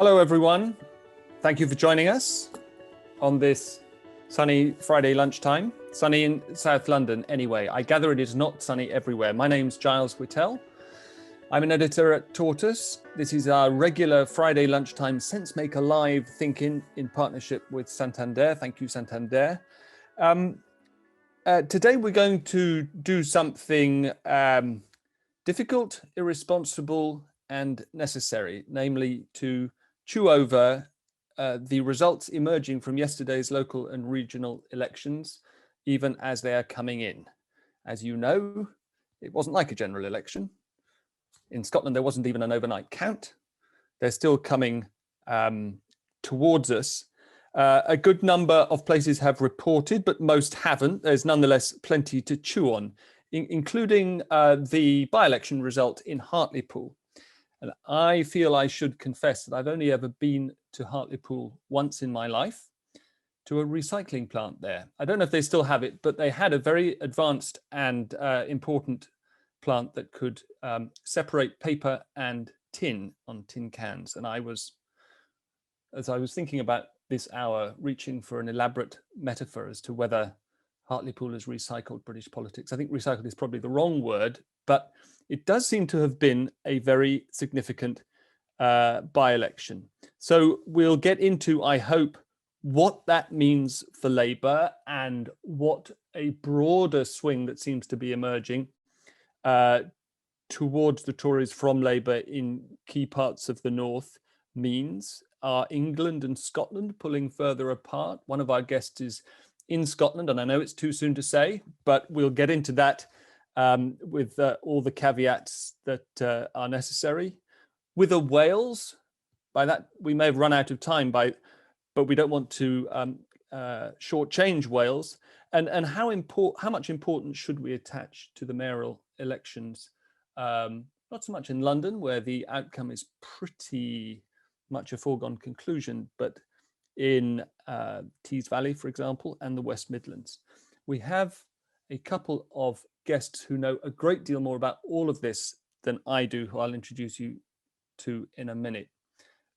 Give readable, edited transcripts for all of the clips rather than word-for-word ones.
Hello, everyone. Thank you for joining us on this sunny Friday lunchtime. Sunny in South London, anyway. I gather it is not sunny everywhere. My name's Giles Whittell. I'm an editor at Tortoise. This is our regular Friday lunchtime Sensemaker Live thinking in partnership with Santander. Thank you, Santander. Today we're going to do something difficult, irresponsible, and necessary, namely to chew over the results emerging from yesterday's local and regional elections, even as they are coming in. As you know, it wasn't like a general election. In Scotland, there wasn't even an overnight count. They're still coming towards us. A good number of places have reported, but most haven't. There's nonetheless plenty to chew on, including the by-election result in Hartlepool. And I feel I should confess that I've only ever been to Hartlepool once in my life, to a recycling plant there. I don't know if they still have it, but they had a very advanced and important plant that could separate paper and tin on tin cans. And as I was thinking about this hour, reaching for an elaborate metaphor as to whether Hartlepool has recycled British politics. I think recycled is probably the wrong word, but it does seem to have been a very significant by-election. So we'll get into, I hope, what that means for Labour and what a broader swing that seems to be emerging towards the Tories from Labour in key parts of the north means. Are England and Scotland pulling further apart? One of our guests is in Scotland, and I know it's too soon to say, but we'll get into that with all the caveats that are necessary. With Wales, by that we may have run out of time, but we don't want to shortchange Wales. And how much importance should we attach to the mayoral elections? Not so much in London, where the outcome is pretty much a foregone conclusion, but in Tees Valley, for example, and the West Midlands. We have a couple of guests who know a great deal more about all of this than I do, who I'll introduce you to in a minute.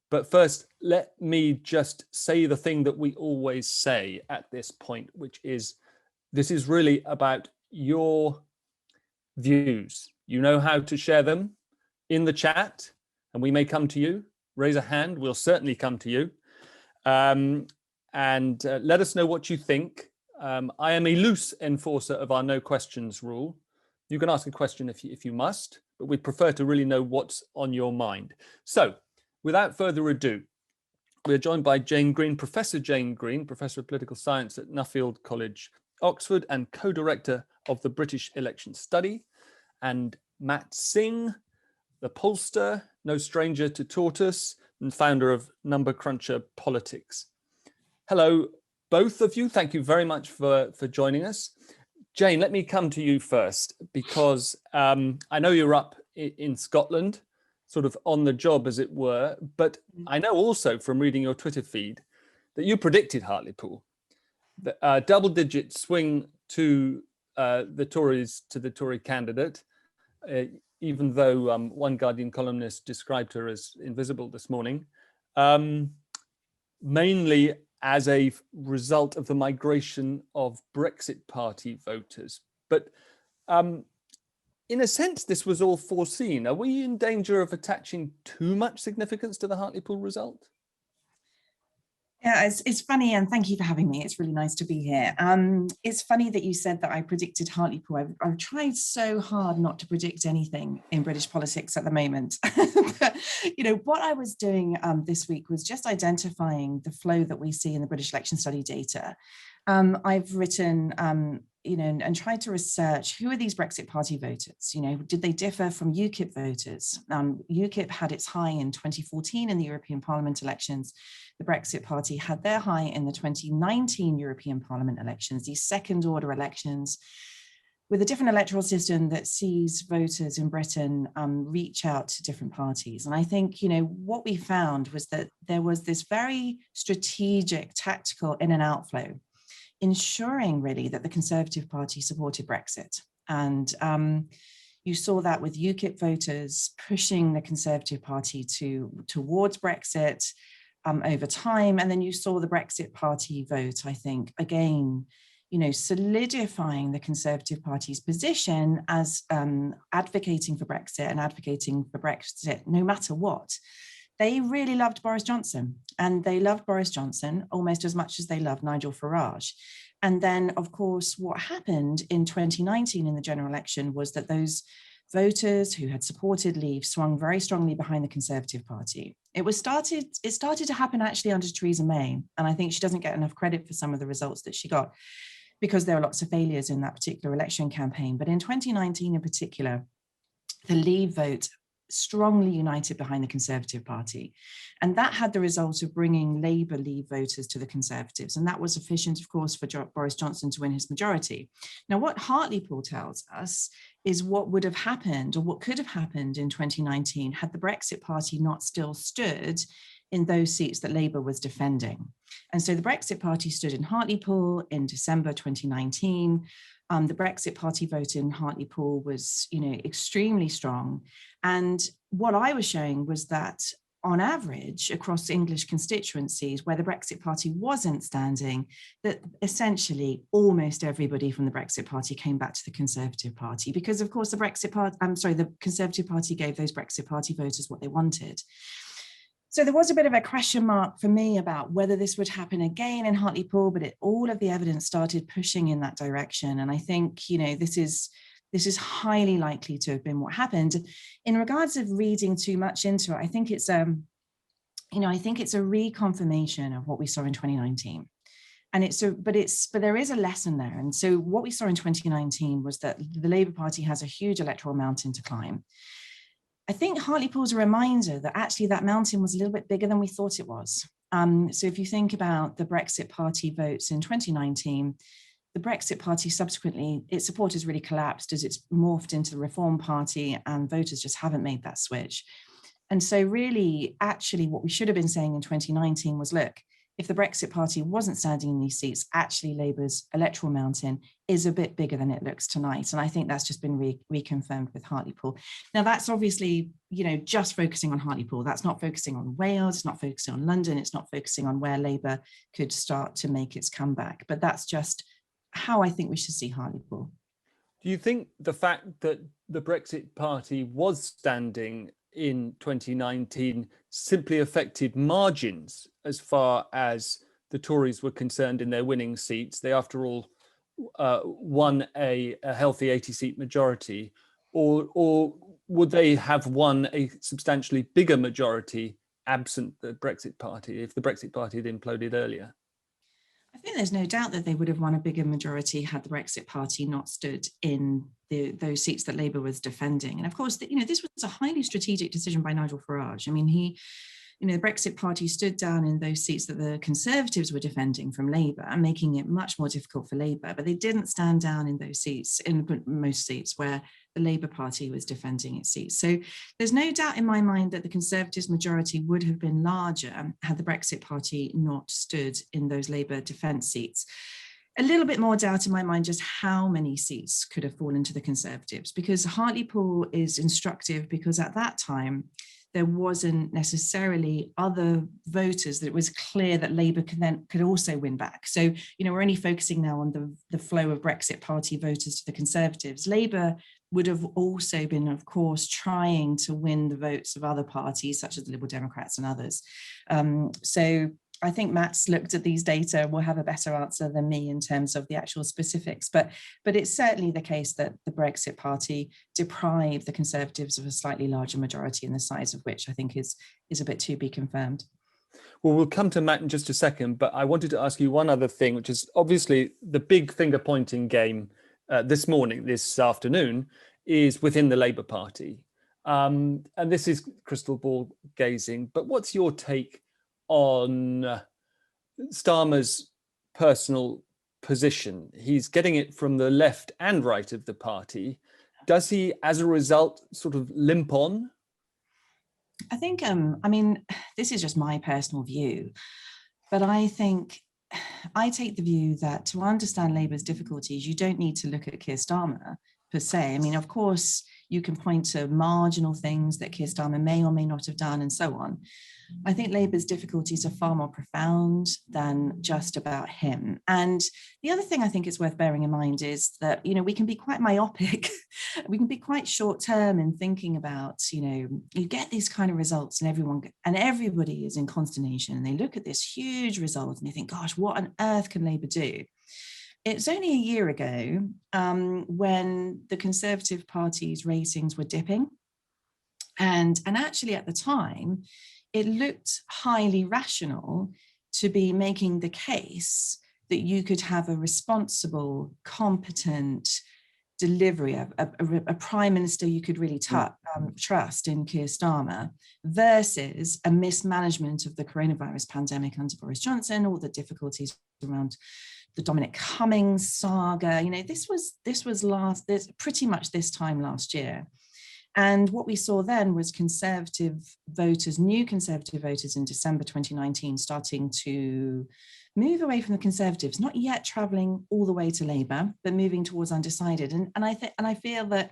But first, let me just say the thing that we always say at this point, which is this is really about your views. You know how to share them in the chat, and we may come to you. Raise a hand, we'll certainly come to you. And let us know what you think. I am a loose enforcer of our no questions rule. You can ask a question if you must, but we'd prefer to really know what's on your mind. So without further ado, we're joined by Jane Green, Professor Jane Green, Professor of Political Science at Nuffield College, Oxford, and co-director of the British Election Study, and Matt Singh, the pollster, no stranger to Tortoise, and founder of Number Cruncher Politics. Hello, both of you. Thank you very much for joining us. Jane, let me come to you first, because I know you're up in Scotland, sort of on the job, as it were, but I know also from reading your Twitter feed that you predicted Hartlepool, the double-digit swing to the Tories, to the Tory candidate, even though one Guardian columnist described her as invisible this morning, mainly as a result of the migration of Brexit Party voters. But in a sense, this was all foreseen. Are we in danger of attaching too much significance to the Hartlepool result? Yeah, it's funny, and thank you for having me. It's really nice to be here. It's funny that you said that I predicted Hartlepool. I've tried so hard not to predict anything in British politics at the moment. But, what I was doing this week was just identifying the flow that we see in the British election study data. I've written, and tried to research who are these Brexit Party voters. Did they differ from UKIP voters? UKIP had its high in 2014 in the European Parliament elections. The Brexit Party had their high in the 2019 European Parliament elections, these second-order elections with a different electoral system that sees voters in Britain reach out to different parties. And I think, what we found was that there was this very strategic, tactical in and outflow, ensuring really that the Conservative Party supported Brexit. And You saw that with UKIP voters pushing the Conservative Party towards Brexit over time. And then you saw the Brexit Party vote, I think, again, solidifying the Conservative Party's position as advocating for Brexit and advocating for Brexit no matter what. They really loved Boris Johnson, and they loved Boris Johnson almost as much as they loved Nigel Farage. And then, of course, what happened in 2019 in the general election was that those voters who had supported Leave swung very strongly behind the Conservative Party. It started to happen actually under Theresa May, and I think she doesn't get enough credit for some of the results that she got because there were lots of failures in that particular election campaign. But in 2019 in particular, the Leave vote strongly united behind the Conservative Party. And that had the result of bringing Labour Leave voters to the Conservatives. And that was sufficient, of course, for Boris Johnson to win his majority. Now, what Hartlepool tells us is what would have happened, or what could have happened in 2019 had the Brexit Party not still stood in those seats that Labour was defending. And so the Brexit Party stood in Hartlepool in December 2019. The Brexit Party vote in Hartlepool was, extremely strong. And what I was showing was that on average, across English constituencies where the Brexit Party wasn't standing, that essentially almost everybody from the Brexit Party came back to the Conservative Party because, of course, the Conservative Party gave those Brexit Party voters what they wanted. So there was a bit of a question mark for me about whether this would happen again in Hartlepool, but all of the evidence started pushing in that direction. And I think, this is highly likely to have been what happened. In regards of reading too much into it, I think it's a reconfirmation of what we saw in 2019. And but there is a lesson there. And so what we saw in 2019 was that the Labour Party has a huge electoral mountain to climb. I think Hartlepool's a reminder that actually that mountain was a little bit bigger than we thought it was. So if you think about the Brexit Party votes in 2019, the Brexit Party subsequently, its supporters really collapsed as it's morphed into the Reform Party, and voters just haven't made that switch. And so really, actually, what we should have been saying in 2019 was, look, if the Brexit Party wasn't standing in these seats, actually Labour's electoral mountain is a bit bigger than it looks tonight. And I think that's just been reconfirmed with Hartlepool. Now, that's obviously, just focusing on Hartlepool. That's not focusing on Wales, it's not focusing on London, it's not focusing on where Labour could start to make its comeback. But that's just how I think we should see Hartlepool. Do you think the fact that the Brexit Party was standing in 2019 simply affected margins as far as the Tories were concerned in their winning seats? They, after all, won a healthy 80-seat majority, or would they have won a substantially bigger majority absent the Brexit Party if the Brexit Party had imploded earlier? I think there's no doubt that they would have won a bigger majority had the Brexit Party not stood in those seats that Labour was defending. And of course, this was a highly strategic decision by Nigel Farage. I mean, the Brexit Party stood down in those seats that the Conservatives were defending from Labour and making it much more difficult for Labour, but they didn't stand down in those seats, in most seats where the Labour Party was defending its seats. So there's no doubt in my mind that the Conservatives' majority would have been larger had the Brexit Party not stood in those Labour defence seats. A little bit more doubt in my mind just how many seats could have fallen to the Conservatives, because Hartlepool is instructive because at that time, there wasn't necessarily other voters that it was clear that Labour could also win back. So, we're only focusing now on the flow of Brexit Party voters to the Conservatives. Labour would have also been, of course, trying to win the votes of other parties, such as the Liberal Democrats and others. So I think Matt's looked at these data, will have a better answer than me in terms of the actual specifics, but it's certainly the case that the Brexit Party deprived the Conservatives of a slightly larger majority, in the size of which I think is a bit to be confirmed. Well, we'll come to Matt in just a second, but I wanted to ask you one other thing, which is obviously the big finger-pointing game this afternoon, is within the Labour Party. And this is crystal ball gazing, but what's your take on Starmer's personal position? He's getting it from the left and right of the party. Does he, as a result, sort of limp on? I think, this is just my personal view, but I think I take the view that to understand Labour's difficulties, you don't need to look at Keir Starmer per se. I mean, of course, You can point to marginal things that Keir Starmer may or may not have done, and so on. I think Labour's difficulties are far more profound than just about him. And the other thing I think is worth bearing in mind is that, we can be quite myopic. We can be quite short term in thinking about, you get these kind of results and everybody is in consternation, and they look at this huge result and they think, gosh, what on earth can Labour do? It's only a year ago when the Conservative Party's ratings were dipping. And actually at the time, it looked highly rational to be making the case that you could have a responsible, competent delivery, a prime minister you could really trust in Keir Starmer, versus a mismanagement of the coronavirus pandemic under Boris Johnson, all the difficulties around the Dominic Cummings saga. This was pretty much this time last year. And what we saw then was new Conservative voters in December 2019 starting to move away from the Conservatives, not yet travelling all the way to Labour, but moving towards undecided. And I feel that,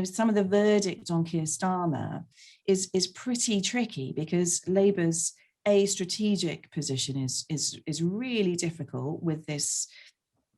some of the verdict on Keir Starmer is pretty tricky, because Labour's strategic position is really difficult with this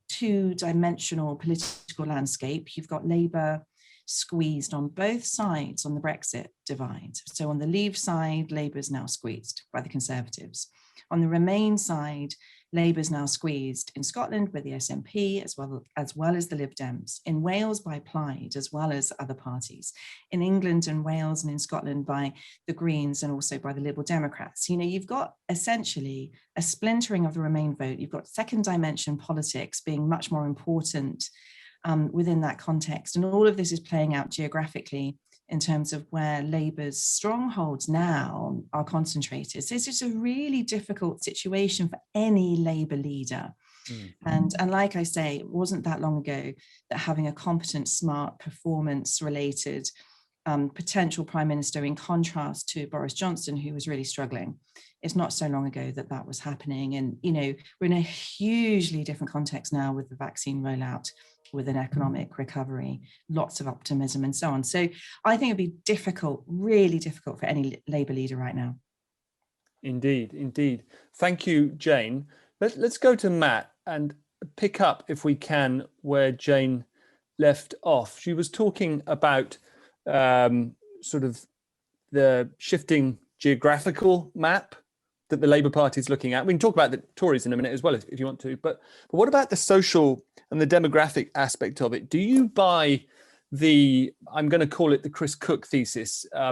two-dimensional political landscape. You've got Labour squeezed on both sides on the Brexit divide. So on the Leave side, Labour's now squeezed by the Conservatives. On the Remain side, Labour's now squeezed in Scotland by the SNP as well as the Lib Dems, in Wales by Plaid as well as other parties, in England and Wales and in Scotland by the Greens and also by the Liberal Democrats. You've got essentially a splintering of the Remain vote. You've got second dimension politics being much more important within that context. And all of this is playing out geographically in terms of where Labour's strongholds now are concentrated. So it's just a really difficult situation for any Labour leader. And like I say, it wasn't that long ago that having a competent, smart, performance-related potential prime minister, in contrast to Boris Johnson, who was really struggling. It's not so long ago that was happening. And, we're in a hugely different context now with the vaccine rollout, with an economic recovery, lots of optimism and so on. So I think it'd be difficult, really difficult for any Labour leader right now. Indeed. Thank you, Jane. Let's go to Matt and pick up, if we can, where Jane left off. She was talking about sort of the shifting geographical map that the Labour Party is looking at. We can talk about the Tories in a minute as well, if you want to. But what about the social and the demographic aspect of it? Do you buy I'm going to call it the Chris Cook thesis, I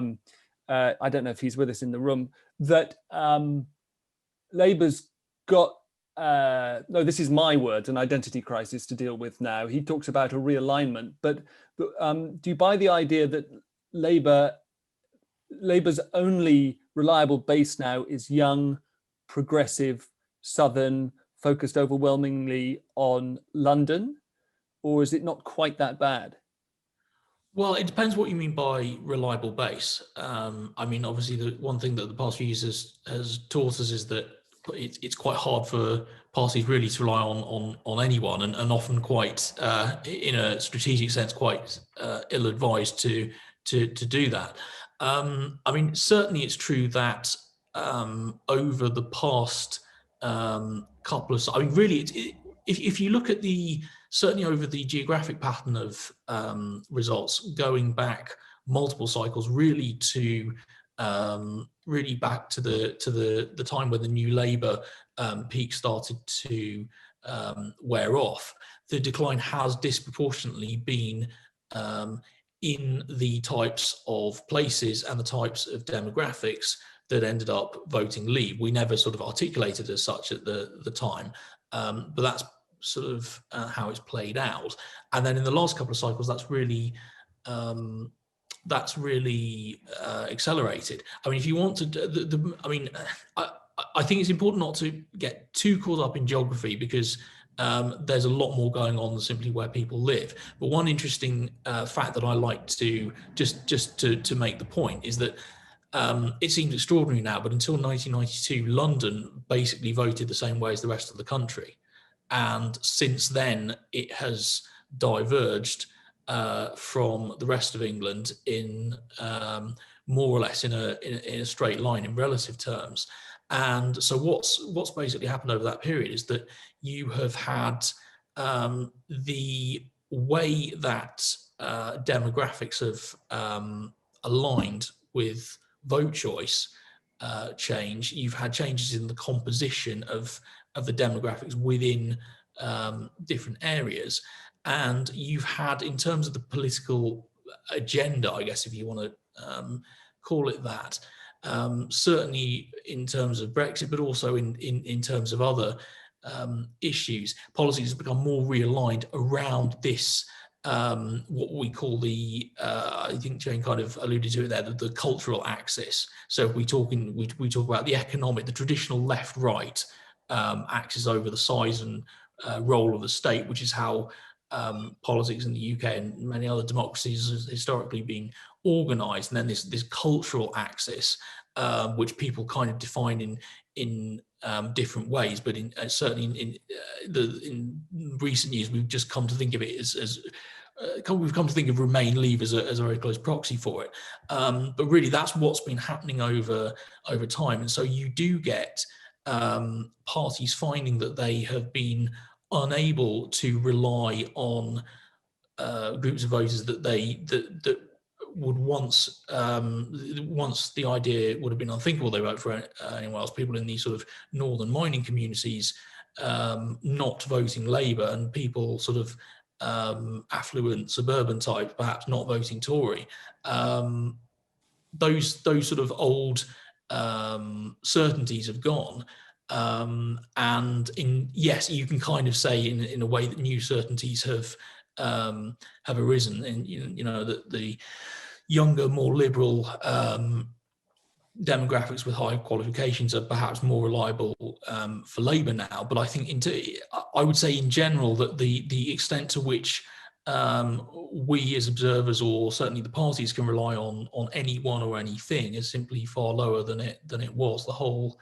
don't know if he's with us in the room, that Labour's got, no, this is my words, an identity crisis to deal with now. He talks about a realignment, but do you buy the idea that Labour's only reliable base now is young, progressive, southern, focused overwhelmingly on London, or is it not quite that bad? Well, it depends what you mean by reliable base. Obviously, the one thing that the past few years has taught us is that it's quite hard for parties really to rely on anyone, and often quite, in a strategic sense, quite ill-advised to do that. Certainly it's true that over the past couple of, if you look at certainly over the geographic pattern of results going back multiple cycles, really back to the time when the New Labour peak started to wear off, the decline has disproportionately been in the types of places and the types of demographics that ended up voting Leave. We never sort of articulated as such at the time, but that's sort of how it's played out. And then in the last couple of cycles, that's really accelerated. If you want to, I think it's important not to get too caught up in geography, because there's a lot more going on than simply where people live. But one interesting fact that I like to just to make the point is that it seems extraordinary now, but until 1992, London basically voted the same way as the rest of the country. And since then, it has diverged from the rest of England in more or less in a straight line in relative terms. And so what's basically happened over that period is that you have had the way that demographics have aligned with vote choice change. You've had changes in the composition of the demographics within different areas, and you've had, in terms of the political agenda, I guess if you want to call it that, certainly in terms of Brexit, but also in terms of other issues, policies have become more realigned around this, what we call the, I think Jane kind of alluded to it there, the cultural axis. So if we talk about the economic, the traditional left-right axis over the size and role of the state, which is how politics in the UK and many other democracies has historically been organised, and then this cultural axis, which people kind of define in different ways, but certainly in recent years we've just come to think of it as we've come to think of Remain Leave as a very close proxy for it, but really that's what's been happening over time. And so you do get parties finding that they have been unable to rely on groups of voters that would once the idea would have been unthinkable they vote for anyone else, people in these sort of northern mining communities not voting Labour, and people sort of affluent suburban type perhaps not voting Tory. Those sort of old certainties have gone. And yes, you can kind of say in a way that new certainties have arisen, and you know that the younger, more liberal demographics with high qualifications are perhaps more reliable for Labour now. But I think I would say in general that the extent to which we as observers, or certainly the parties, can rely on anyone or anything is simply far lower than it was. The whole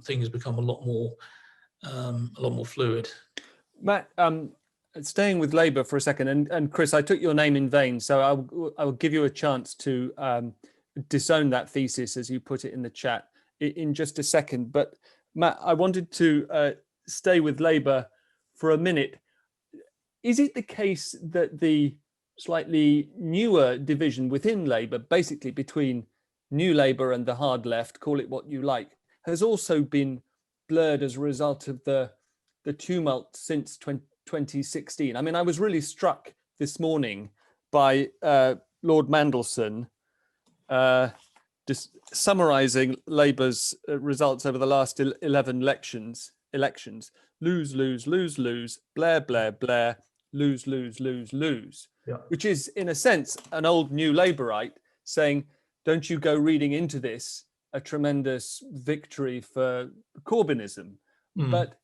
thing has become a lot more fluid. Matt, staying with Labour for a second, and Chris, I took your name in vain, so I will give you a chance to disown that thesis as you put it in the chat in just a second. But Matt, I wanted to stay with Labour for a minute. Is it the case that the slightly newer division within Labour, basically between New Labour and the hard left, call it what you like, has also been blurred as a result of the tumult since 2016? I mean, I was really struck this morning by Lord Mandelson just summarising Labour's results over the last 11 elections. Lose, lose, lose, lose, Blair, Blair, Blair, lose, lose, lose, lose. Yeah. Which is, in a sense, an old New Labourite saying, don't you go reading into this a tremendous victory for Corbynism. But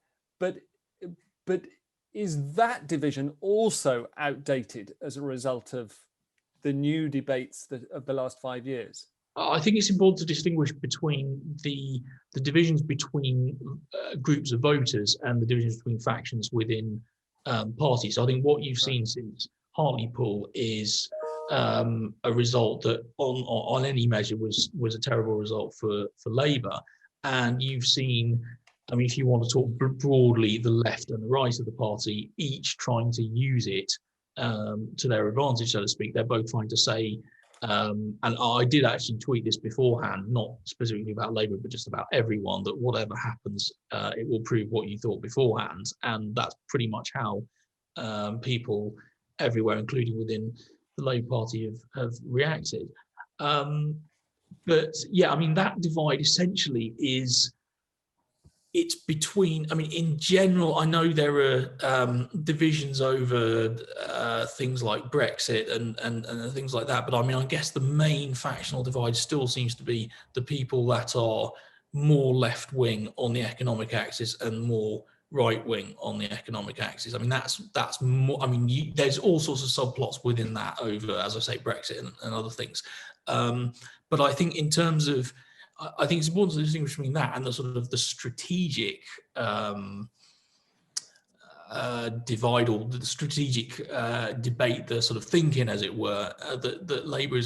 is that division also outdated as a result of the new debates of the last 5 years? I think it's important to distinguish between the divisions between groups of voters and the divisions between factions within parties. So I think what you've seen since Hartlepool is a result that on any measure was a terrible result for Labour. And you've seen, I mean, if you want to talk broadly, the left and the right of the party, each trying to use it to their advantage, so to speak. They're both trying to say, and I did actually tweet this beforehand, not specifically about Labour, but just about everyone, that whatever happens, it will prove what you thought beforehand. And that's pretty much how people everywhere, including within the Labour Party, have reacted. But yeah, I mean, that divide essentially it's between, I mean, in general, I know there are divisions over things like Brexit and things like that, but I mean, I guess the main factional divide still seems to be the people that are more left-wing on the economic axis and more right-wing on the economic axis. I mean, that's more, I mean, there's all sorts of subplots within that over, as I say, Brexit and other things. But I think in terms of, I think it's important to distinguish between that and the sort of the strategic divide, or the strategic debate, the sort of thinking, as it were, that Labour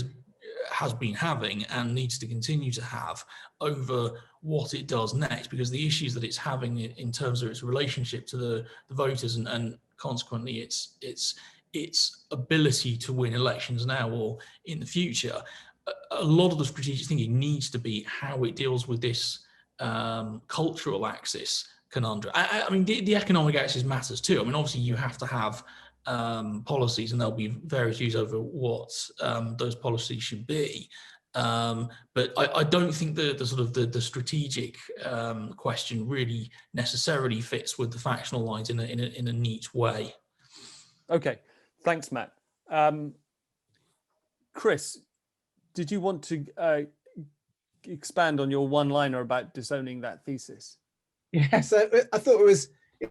has been having and needs to continue to have over what it does next, because the issues that it's having in terms of its relationship to the voters and consequently its ability to win elections now or in the future, a lot of the strategic thinking needs to be how it deals with this cultural axis conundrum. I mean, the economic axis matters too. I mean, obviously you have to have policies, and there'll be various views over what those policies should be. But I don't think the sort of the strategic question really necessarily fits with the factional lines in a neat way. Okay, thanks, Matt. Chris, did you want to expand on your one-liner about disowning that thesis? Yeah, so I thought it was in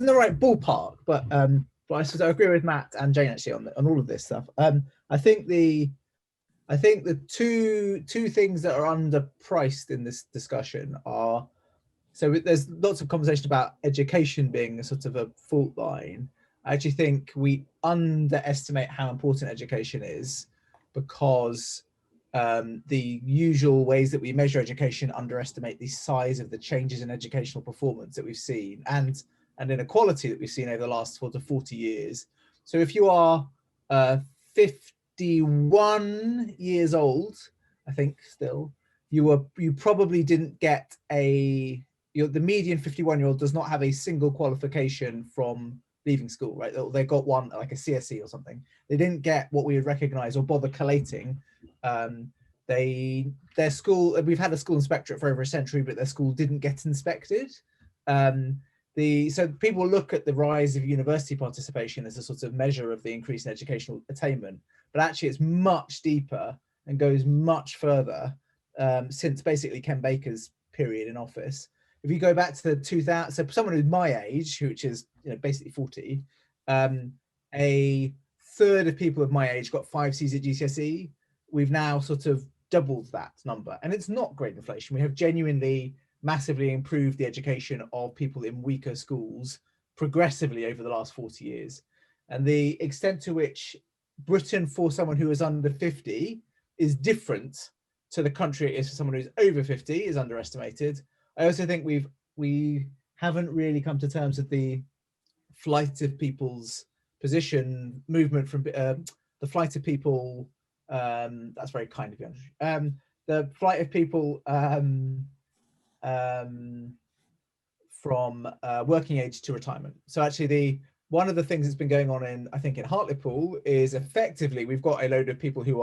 the right ballpark, but I sort of agree with Matt and Jane actually on all of this stuff. I think the two things that are underpriced in this discussion are, so there's lots of conversation about education being a sort of a fault line. I actually think we underestimate how important education is, because the usual ways that we measure education underestimate the size of the changes in educational performance that we've seen and inequality that we've seen over the last 40 years. So if you are 51 years old, I think still, you probably didn't get the median 51-year-old does not have a single qualification from leaving school, right? They got one, like a CSE or something. They didn't get what we would recognize or bother collating. Their school, we've had a school inspectorate for over a century, but their school didn't get inspected. So people look at the rise of university participation as a sort of measure of the increase in educational attainment, but actually it's much deeper and goes much further since basically Ken Baker's period in office. If you go back to the 2000, so someone who's my age, which is basically 40, a third of people of my age got 5 Cs at GCSE. We've now sort of doubled that number, and it's not great inflation. We have genuinely massively improved the education of people in weaker schools progressively over the last 40 years. And the extent to which Britain, for someone who is under 50, is different to the country it is for someone who's over 50 is underestimated. I also think we haven't really come to terms with the flight of people's position movement from the flight of people. That's very kind of you. The flight of people from working age to retirement. So actually, one of the things that's been going on in Hartlepool is effectively we've got a load of people who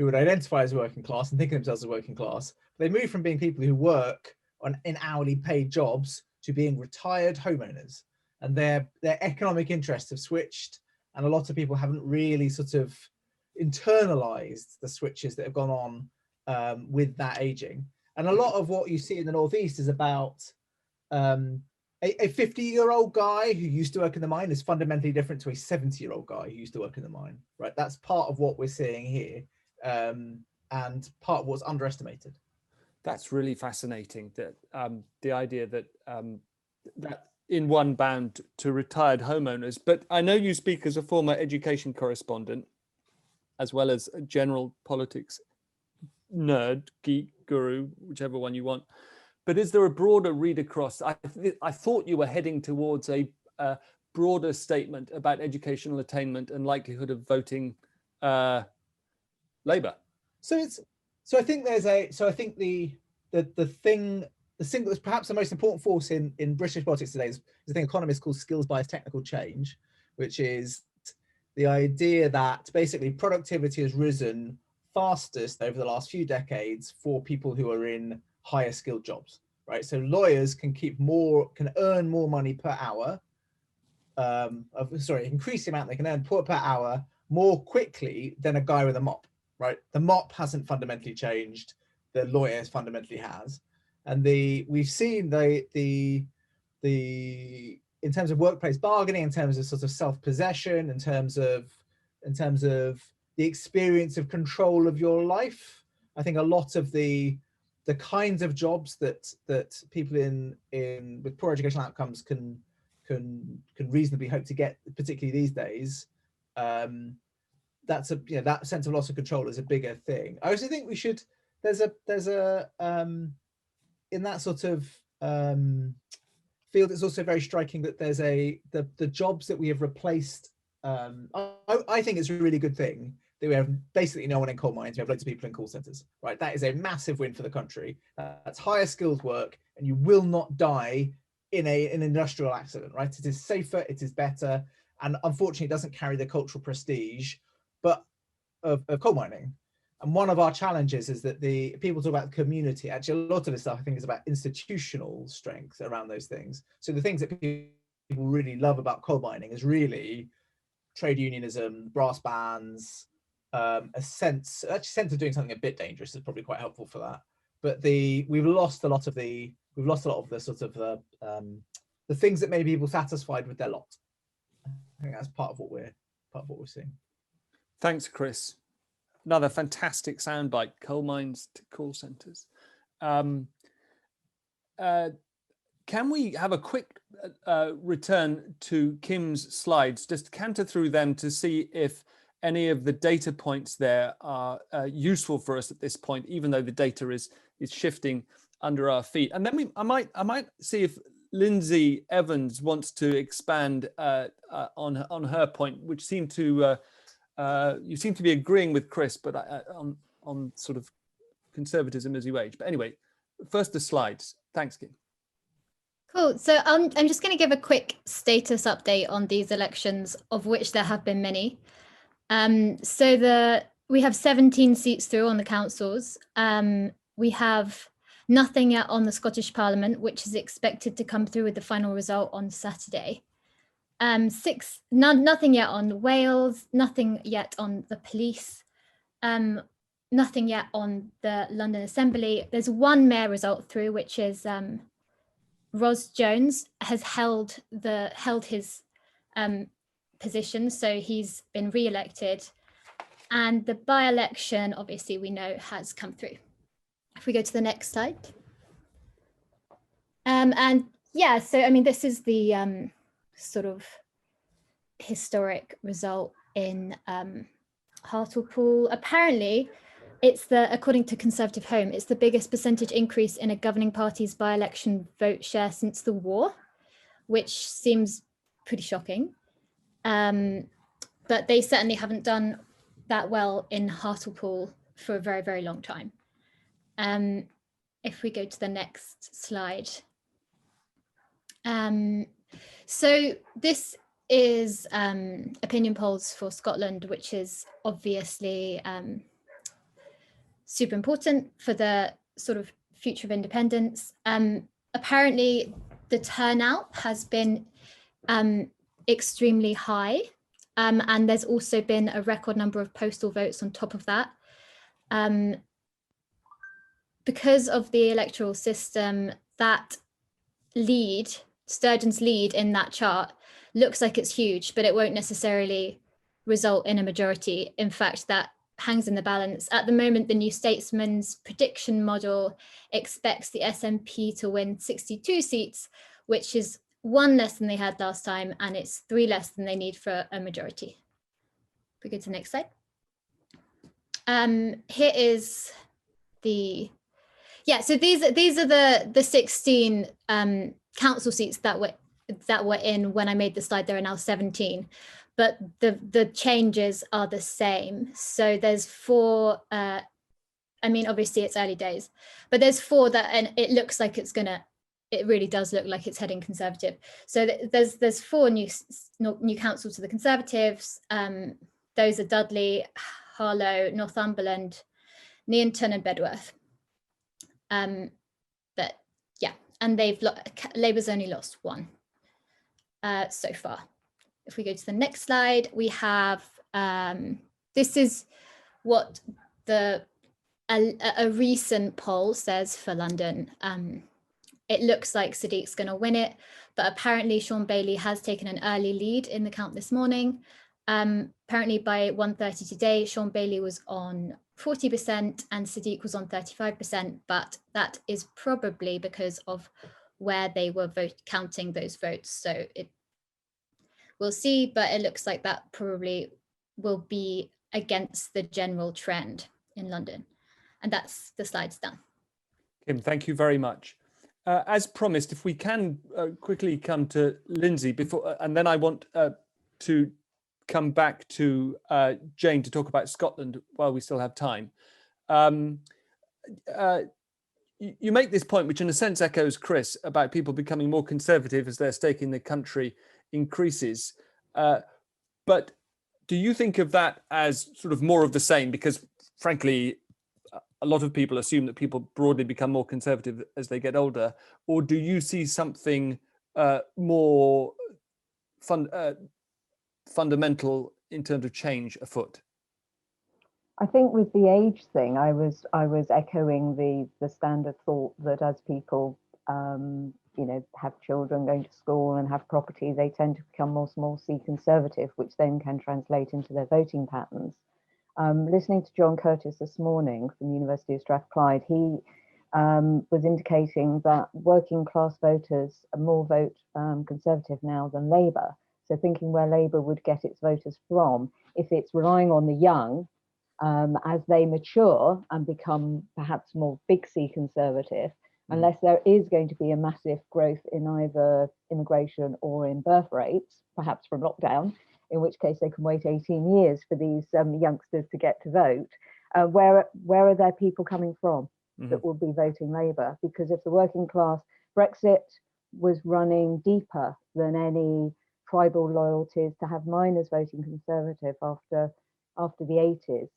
would identify as working class and think of themselves as working class. They move from being people who work in hourly paid jobs to being retired homeowners, and their economic interests have switched, and a lot of people haven't really sort of internalized the switches that have gone on with that aging. And a lot of what you see in the Northeast is about a 50-year-old guy who used to work in the mine is fundamentally different to a 70-year-old guy who used to work in the mine, right? That's part of what we're seeing here, and part of what's underestimated. That's really fascinating, that the idea that that in one bound to retired homeowners. But I know you speak as a former education correspondent, as well as a general politics nerd, geek, guru, whichever one you want. But is there a broader read across? I thought you were heading towards a broader statement about educational attainment and likelihood of voting Labour. So I think the thing that's perhaps the most important force in British politics today is the thing economists call skills-based technical change, which is the idea that basically productivity has risen fastest over the last few decades for people who are in higher skilled jobs, right? So lawyers can earn more money per hour, increase the amount they can earn per hour more quickly than a guy with a mop, right? The mop hasn't fundamentally changed, the lawyer fundamentally has. And we've seen the in terms of workplace bargaining, in terms of sort of self-possession, in terms of the experience of control of your life. I think a lot of the kinds of jobs that people with poor educational outcomes can can reasonably hope to get, particularly these days, that's a, you know, that sense of loss of control is a bigger thing. I also think we should, there's a in that sort of field, it's also very striking that there's the jobs that we have replaced. I think it's a really good thing that we have basically no one in coal mines. We have loads of people in call centers, right? That is a massive win for the country. That's higher skilled work, and you will not die in an industrial accident, right? It is safer, it is better, and unfortunately it doesn't carry the cultural prestige but of coal mining. And one of our challenges is that the people talk about the community. Actually, a lot of this stuff I think is about institutional strength around those things. So the things that people really love about coal mining is really trade unionism, brass bands, a sense of doing something a bit dangerous is probably quite helpful for that. But we've lost a lot of the sort of the things that made people satisfied with their lot. I think that's part of what we're seeing. Thanks, Chris. Another fantastic soundbite: coal mines to call centres. Can we have a quick return to Kim's slides, just canter through them to see if any of the data points there are useful for us at this point, even though the data is shifting under our feet. And then I might see if Lindsay Evans wants to expand on her point, which seemed to you seem to be agreeing with Chris, but on sort of conservatism as you age. But anyway, first the slides. Thanks, Kim. Cool. So I'm just going to give a quick status update on these elections, of which there have been many. We have 17 seats through on the councils. We have nothing yet on the Scottish Parliament, which is expected to come through with the final result on Saturday. Nothing yet on Wales, nothing yet on the police, nothing yet on the London Assembly. There's one mayor result through, which is Ros Jones has held his position, so he's been re-elected, and the by-election, obviously we know, has come through. If we go to the next slide, and yeah, so I mean, this is the sort of historic result in Hartlepool. Apparently, according to Conservative Home, it's the biggest percentage increase in a governing party's by-election vote share since the war, which seems pretty shocking. But they certainly haven't done that well in Hartlepool for a very, very long time. If we go to the next slide. So this is opinion polls for Scotland, which is obviously super important for the sort of future of independence. Apparently, the turnout has been extremely high, and there's also been a record number of postal votes on top of that. Because of the electoral system, that lead, Sturgeon's lead in that chart, looks like it's huge, but it won't necessarily result in a majority. In fact, that hangs in the balance. At the moment, the New Statesman's prediction model expects the SNP to win 62 seats, which is one less than they had last time, and it's 3 less than they need for a majority. If we go to the next slide. Here is the, yeah, so these are the 16 council seats that were in when I made the slide. There are now 17, but the changes are the same. So there's 4, I mean, obviously it's early days, but there's 4 that, and it looks like it really does look like it's heading Conservative. So there's 4 new councils to the Conservatives. Those are Dudley, Harlow, Northumberland, Neonton and Bedworth. But yeah, and Labour's only lost 1 so far. If we go to the next slide, we have, this is what a recent poll says for London. It looks like Sadiq's going to win it, but apparently Sean Bailey has taken an early lead in the count this morning. Apparently by 1:30 today, Sean Bailey was on 40% and Sadiq was on 35%, but that is probably because of where they were counting those votes. So we'll see, but it looks like that probably will be against the general trend in London. And that's the slides done. Kim, thank you very much. As promised, if we can quickly come to Lindsay before, and then I want to come back to Jane to talk about Scotland while we still have time. You make this point, which in a sense echoes Chris, about people becoming more conservative as their stake in the country increases. But do you think of that as sort of more of the same? Because frankly, a lot of people assume that people broadly become more conservative as they get older. Or do you see something more fundamental in terms of change afoot? I think with the age thing, I was echoing the standard thought that as people have children going to school and have property, they tend to become more small c conservative, which then can translate into their voting patterns. Listening to John Curtis this morning from the University of Strathclyde, he was indicating that working class voters are more vote conservative now than Labour. So thinking where Labour would get its voters from, if it's relying on the young as they mature and become perhaps more big C conservative, unless there is going to be a massive growth in either immigration or in birth rates, perhaps from lockdown, in which case they can wait 18 years for these youngsters to get to vote. Where are their people coming from that will be voting Labour? Because if the working class, Brexit was running deeper than any tribal loyalties to have minors voting Conservative after the 80s,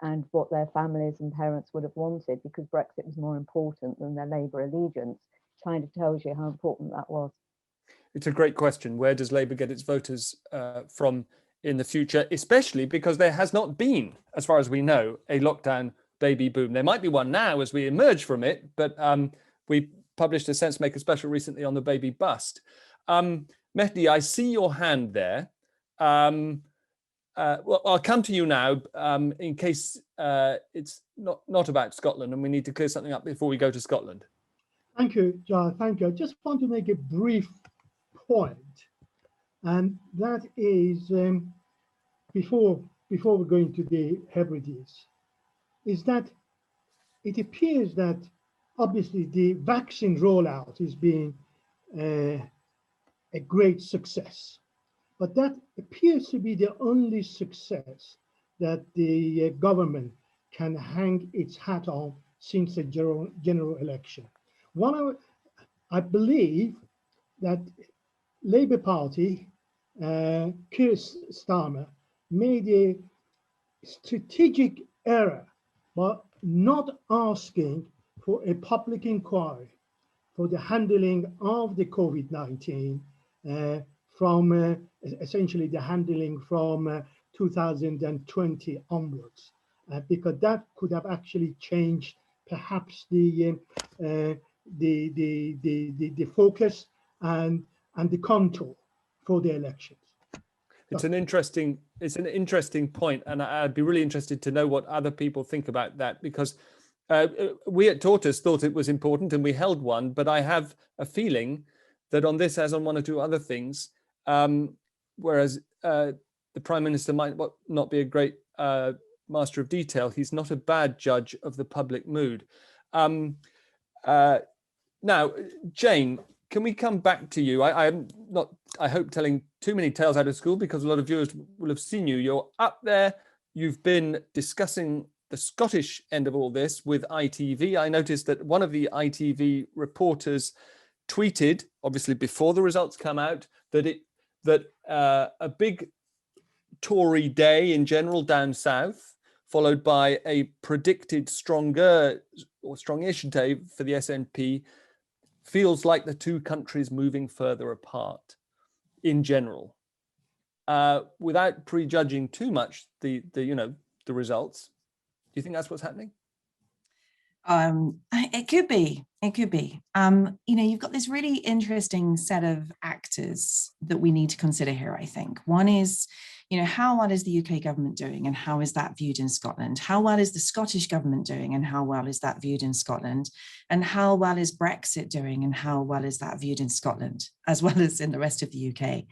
and what their families and parents would have wanted, because Brexit was more important than their Labour allegiance, kind of tells you how important that was. It's a great question. Where does Labour get its voters from in the future, especially because there has not been, as far as we know, a lockdown baby boom. There might be one now as we emerge from it, but we published a Sensemaker special recently on the baby bust. Mehdi, I see your hand there. Well, I'll come to you now in case it's not about Scotland and we need to clear something up before we go to Scotland. Thank you, Giles. Thank you. I just want to make a brief point, and that is before we go into the Hebrides, is that it appears that obviously the vaccine rollout is being a great success. But that appears to be the only success that the government can hang its hat on since the general election. I believe that Labour Party, Keir Starmer, made a strategic error by not asking for a public inquiry for the handling of the COVID-19 from essentially the handling from 2020 onwards, because that could have actually changed perhaps the focus and the contour for the elections. It's an interesting point, and I'd be really interested to know what other people think about that, because we at Tortoise thought it was important and we held one, but I have a feeling that on this, as on one or two other things, whereas the Prime Minister might not be a great master of detail, he's not a bad judge of the public mood. Now, Jane, can we come back to you? I'm not, I hope, telling too many tales out of school, because a lot of viewers will have seen you. You're up there. You've been discussing the Scottish end of all this with ITV. I noticed that one of the ITV reporters tweeted, obviously before the results come out, that a big Tory day in general down south, followed by a predicted stronger or strongish day for the SNP, feels like the two countries moving further apart in general. Without prejudging too much the results, do you think that's what's happening? It could be. You've got this really interesting set of actors that we need to consider here, I think. One is, how well is the UK government doing and how is that viewed in Scotland? How well is the Scottish government doing and how well is that viewed in Scotland? And how well is Brexit doing and how well is that viewed in Scotland, as well as in the rest of the UK?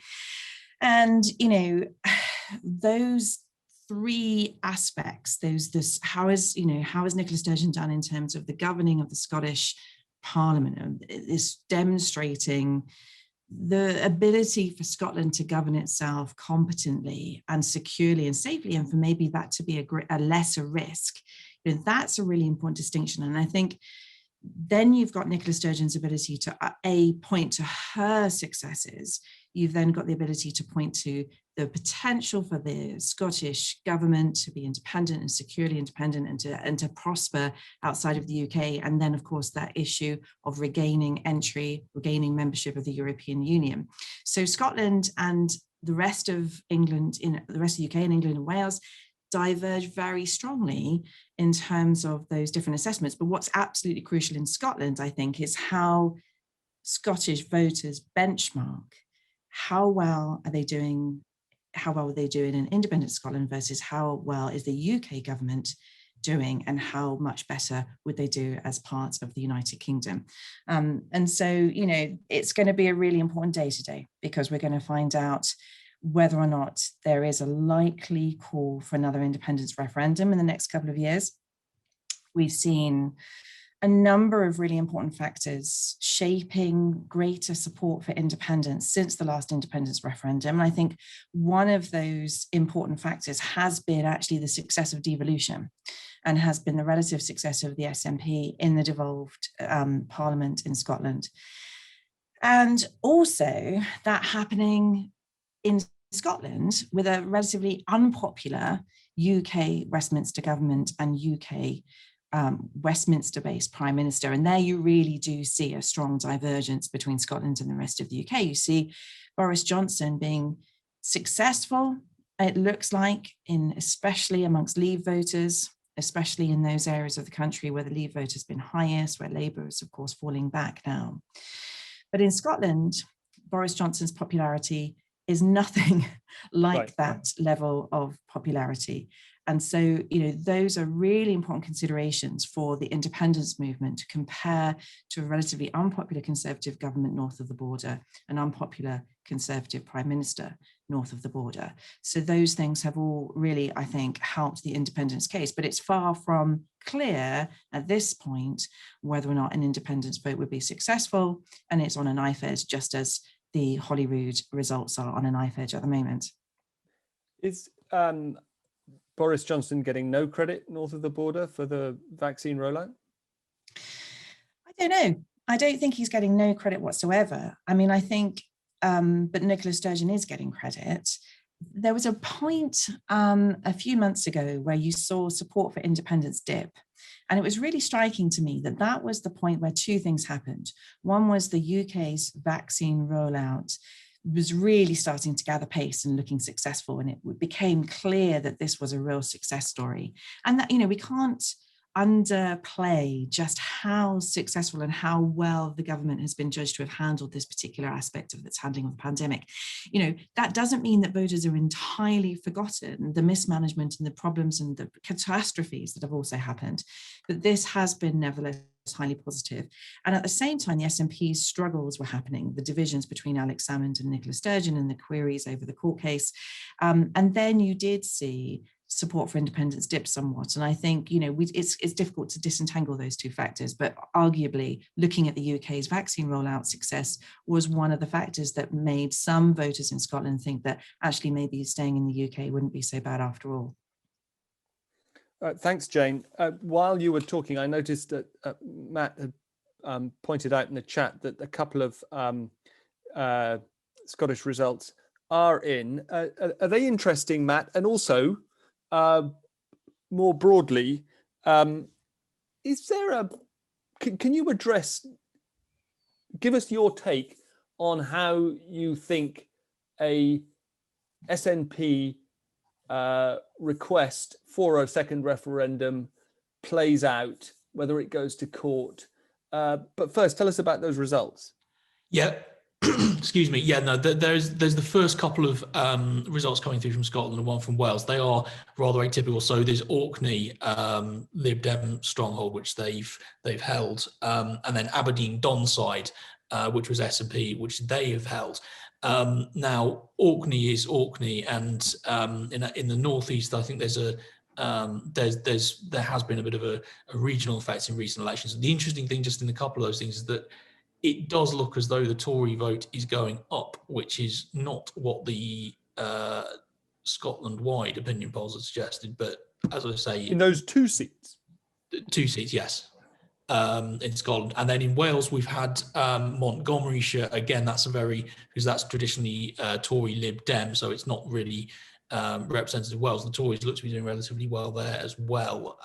And, those three aspects, how is Nicola Sturgeon done in terms of the governing of the Scottish Parliament, is demonstrating the ability for Scotland to govern itself competently and securely and safely, and for maybe that to be a lesser risk. That's a really important distinction. And I think then you've got Nicola Sturgeon's ability to point to her successes. You've then got the ability to point to the potential for the Scottish government to be independent and securely independent and to prosper outside of the UK. And then, of course, that issue of regaining membership of the European Union. So Scotland and the rest of England, the rest of the UK and England and Wales diverge very strongly in terms of those different assessments. But what's absolutely crucial in Scotland, I think, is how Scottish voters benchmark how well are they doing in independent Scotland versus how well is the UK government doing, and how much better would they do as part of the United Kingdom. And so, it's going to be a really important day today, because we're going to find out whether or not there is a likely call for another independence referendum in the next couple of years. We've seen a number of really important factors shaping greater support for independence since the last independence referendum. And I think one of those important factors has been actually the success of devolution, and has been the relative success of the SNP in the devolved Parliament in Scotland. And also that happening in Scotland with a relatively unpopular UK Westminster government and UK Westminster-based Prime Minister. And there you really do see a strong divergence between Scotland and the rest of the UK. You see Boris Johnson being successful, it looks like, especially amongst Leave voters, especially in those areas of the country where the Leave vote has been highest, where Labour is, of course, falling back now. But in Scotland, Boris Johnson's popularity is nothing like that level of popularity. And so, those are really important considerations for the independence movement to compare to a relatively unpopular Conservative government north of the border, an unpopular Conservative Prime Minister north of the border. So those things have all really, I think, helped the independence case. But it's far from clear at this point whether or not an independence vote would be successful. And it's on a knife edge, just as the Holyrood results are on a knife edge at the moment. Is Boris Johnson getting no credit north of the border for the vaccine rollout? I don't know. I don't think he's getting no credit whatsoever. I mean, I think, but Nicola Sturgeon is getting credit. There was a point a few months ago where you saw support for independence dip. And it was really striking to me that that was the point where two things happened. One was the UK's vaccine rollout was really starting to gather pace and looking successful. And it became clear that this was a real success story. And that, we can't underplay just how successful and how well the government has been judged to have handled this particular aspect of its handling of the pandemic. That doesn't mean that voters are entirely forgotten the mismanagement and the problems and the catastrophes that have also happened. But this has been nevertheless highly positive. And at the same time, the SNP's struggles were happening, the divisions between Alex Salmond and Nicola Sturgeon and the queries over the court case. And then you did see support for independence dip somewhat. And I think, it's difficult to disentangle those two factors, but arguably looking at the UK's vaccine rollout success was one of the factors that made some voters in Scotland think that actually maybe staying in the UK wouldn't be so bad after all. Thanks, Jane. While you were talking, I noticed that Matt had pointed out in the chat that a couple of Scottish results are in. Are they interesting, Matt? And also, more broadly, is there can you give us your take on how you think a SNP request for a second referendum plays out, whether it goes to court? But first, tell us about those results. Yeah. Excuse me. Yeah, no, there's the first couple of results coming through from Scotland and one from Wales. They are rather atypical. So there's Orkney, Lib Dem stronghold, which they've held, and then Aberdeen Donside, which was SNP, which they have held. Now, Orkney is Orkney, and in the northeast, I think there has been a bit of a regional effect in recent elections. The interesting thing, just in a couple of those things, is that it does look as though the Tory vote is going up, which is not what the Scotland-wide opinion polls have suggested. But as I say, in those 2 seats, 2 seats, yes. In Scotland, and then in Wales we've had Montgomeryshire. Again, because that's traditionally Tory Lib Dem, so it's not really representative of Wales. The Tories look to be doing relatively well there as well.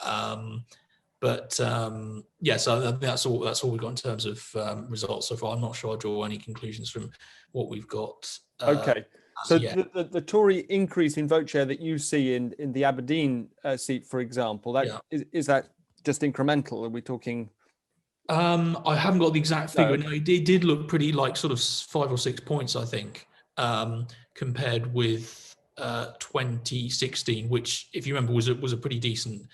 Yeah, so I think that's all we've got in terms of results so far. I'm not sure I draw any conclusions from what we've got. Okay, so the Tory increase in vote share that you see in the Aberdeen seat, for example, is that just incremental? Are we talking? I haven't got the exact figure. No. No, it did look pretty like sort of 5 or 6 points, I think, compared with 2016, which, if you remember, was a pretty decent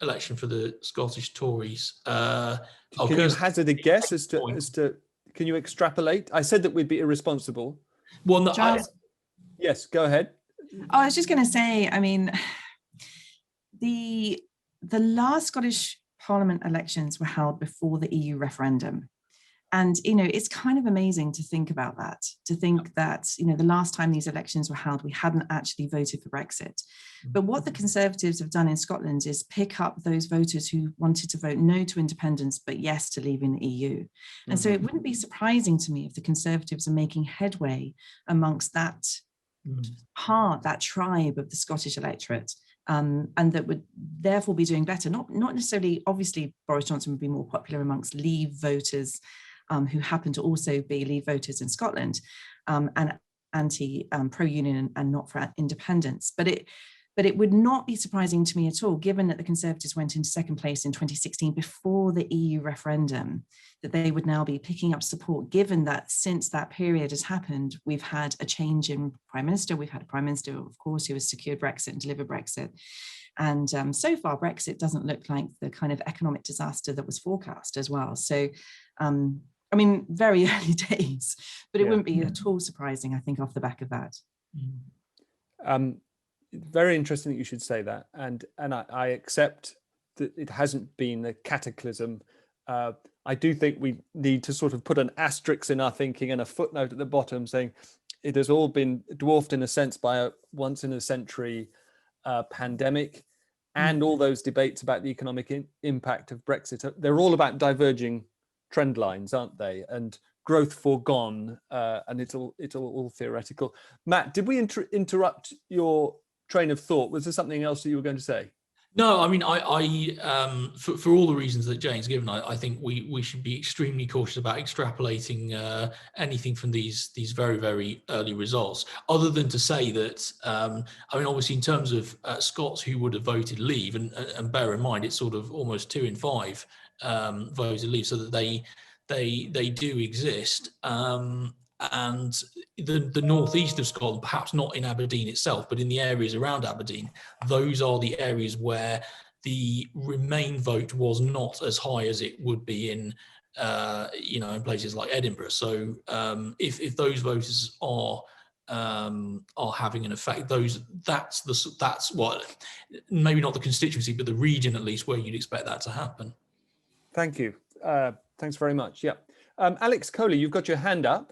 election for the Scottish Tories. Can you hazard a guess as to? Can you extrapolate? I said that we'd be irresponsible. Well, no, Giles? Yes, go ahead. I was just going to say, I mean, the last Scottish Parliament elections were held before the EU referendum. And, it's kind of amazing to think about that, the last time these elections were held, we hadn't actually voted for Brexit. But what the Conservatives have done in Scotland is pick up those voters who wanted to vote no to independence, but yes to leaving the EU. And so it wouldn't be surprising to me if the Conservatives are making headway amongst that that tribe of the Scottish electorate. And that would therefore be doing better. Not necessarily, obviously, Boris Johnson would be more popular amongst Leave voters who happen to also be Leave voters in Scotland and pro-union and not for independence. But it would not be surprising to me at all, given that the Conservatives went into second place in 2016 before the EU referendum, that they would now be picking up support, given that since that period has happened, we've had a change in Prime Minister. We've had a Prime Minister, of course, who has secured Brexit and delivered Brexit. And so far, Brexit doesn't look like the kind of economic disaster that was forecast as well. So, I mean, very early days, but it wouldn't be at all surprising, I think, off the back of that. Very interesting that you should say that, and I accept that it hasn't been a cataclysm. I do think we need to sort of put an asterisk in our thinking and a footnote at the bottom saying it has all been dwarfed in a sense by a once in a century pandemic, and all those debates about the economic impact of Brexit. They're all about diverging trend lines, aren't they? And growth foregone, and it's all theoretical. Matt, did we interrupt your train of thought? Was there something else that you were going to say? No, I mean, for all the reasons that Jane's given, I think we should be extremely cautious about extrapolating anything from these very, very early results, other than to say that, I mean, obviously in terms of Scots who would have voted Leave, and bear in mind, it's sort of almost 2 in 5 voted Leave, so that they do exist. And the northeast of Scotland, perhaps not in Aberdeen itself, but in the areas around Aberdeen, those are the areas where the Remain vote was not as high as it would be in, in places like Edinburgh. So if those voters are having an effect, that's what, maybe not the constituency, but the region at least, where you'd expect that to happen. Thank you. Thanks very much. Yeah, Alex Coley, you've got your hand up.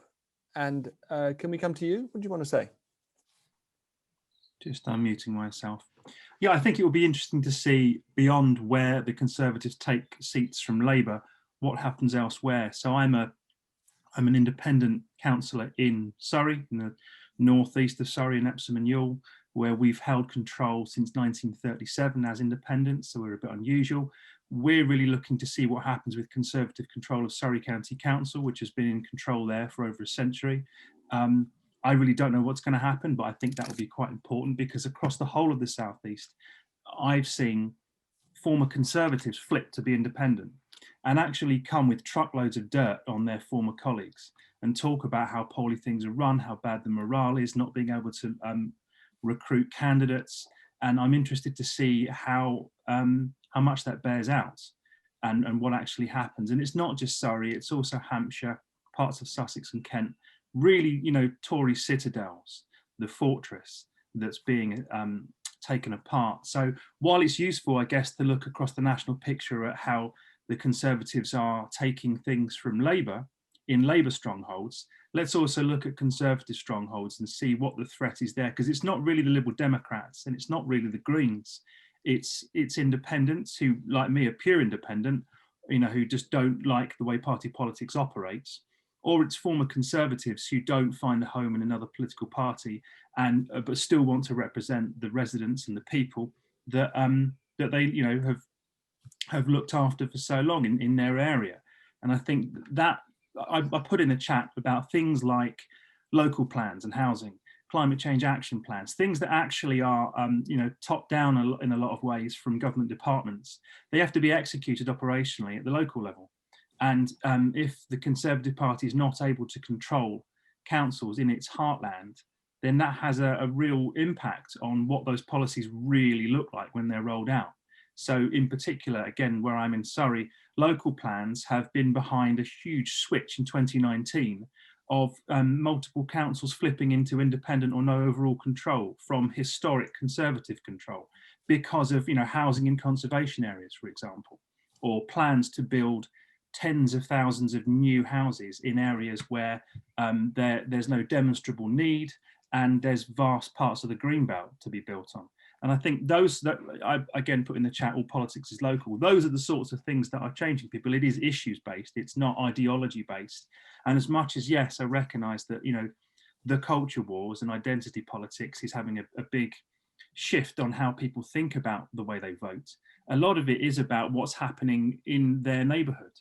And can we come to you? What do you want to say? Just unmuting myself. Yeah, I think it will be interesting to see beyond where the Conservatives take seats from Labour, what happens elsewhere. So I'm an independent councillor in Surrey, in the northeast of Surrey, in Epsom and Ewell, where we've held control since 1937 as independents, so we're a bit unusual. We're really looking to see what happens with Conservative control of Surrey County Council, which has been in control there for over a century. I really don't know what's going to happen, but I think that will be quite important, because across the whole of the southeast, I've seen former Conservatives flip to be independent and actually come with truckloads of dirt on their former colleagues and talk about how poorly things are run, how bad the morale is, not being able to recruit candidates. And I'm interested to see how much that bears out and what actually happens. And it's not just Surrey, it's also Hampshire, parts of Sussex and Kent, really, Tory citadels, the fortress that's being taken apart. So while it's useful, I guess, to look across the national picture at how the Conservatives are taking things from Labour in Labour strongholds, let's also look at Conservative strongholds and see what the threat is there, because it's not really the Liberal Democrats and it's not really the Greens. It's independents who, like me, are pure independent, who just don't like the way party politics operates, or it's former Conservatives who don't find a home in another political party and but still want to represent the residents and the people that that they have looked after for so long in their area. And I think that I put in the chat about things like local plans and housing, climate change action plans, things that actually are top down in a lot of ways from government departments. They have to be executed operationally at the local level. And if the Conservative Party is not able to control councils in its heartland, then that has a real impact on what those policies really look like when they're rolled out. So in particular, again, where I'm in Surrey, local plans have been behind a huge switch in 2019 of multiple councils flipping into independent or no overall control from historic Conservative control because of housing in conservation areas, for example, or plans to build tens of thousands of new houses in areas where there's no demonstrable need and there's vast parts of the greenbelt to be built on. And I think those that I again put in the chat, all politics is local. Those are the sorts of things that are changing people. It is issues based. It's not ideology based. And as much as, yes, I recognise that, the culture wars and identity politics is having a big shift on how people think about the way they vote. A lot of it is about what's happening in their neighbourhood.